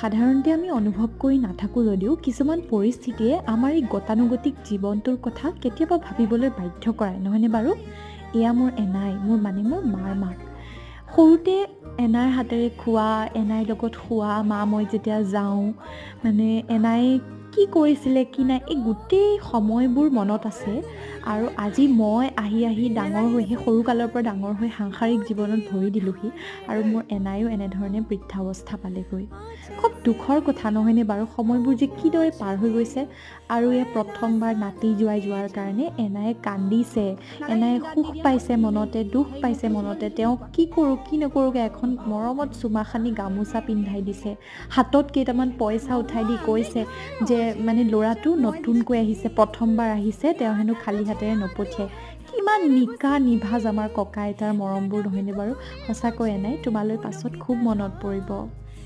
সাধাৰণতে আমি অনুভৱ কৰি নাথাকোঁ যদিও কিছুমান পৰিস্থিতিয়ে আমাৰ এই গতানুগতিক জীৱনটোৰ কথা কেতিয়াবা ভাবিবলৈ বাধ্য কৰায়, নহয়নে বাৰু? এয়া মোৰ এনাই, মোৰ মাৰ মাক। সৰুতে এনাৰ হাতেৰে খোৱা, এনাইৰ লগত শোৱা, মই যেতিয়া যাওঁ, এনাই কি কৰিছিলে কি নাই এই গোটেই সময়বোৰ মনত আছে। আৰু আজি মই আহি ডাঙৰ হৈ, সেই সৰুকালৰ পৰা ডাঙৰ হৈ সাংসাৰিক জীৱনত ভৰি দিলোঁহি, আৰু মোৰ এনায়ো এনেধৰণে বৃদ্ধাৱস্থা পালেগৈ। খুব দুখৰ কথা নহয়নে বাৰু? সময়বোৰ যে কিদৰে পাৰ হৈ গৈছে। আৰু এয়া প্ৰথমবাৰ নাতি জোৱাই যোৱাৰ কাৰণে এনায়ে কান্দিছে, এনায়ে সুখ পাইছে মনতে, দুখ পাইছে মনতে। তেওঁক কি কৰোঁ কি নকৰোঁকৈ এখন মৰমত চুমা খানি গামোচা পিন্ধাই দিছে, হাতত কেইটামান পইচা উঠাই দি কৈছে যে ল'ৰাটো নতুনকৈ আহিছে, প্ৰথমবাৰ আহিছে, তেওঁ হেনো খালী হাতেৰে নপঠিয়ায়। কিমান নিকা নিভাজ আমাৰ ককা আইতাৰ মৰমবোৰ নহয়নে বাৰু? সঁচাকৈ এনাই তোমালৈ পাছত খুব মনত পৰিব।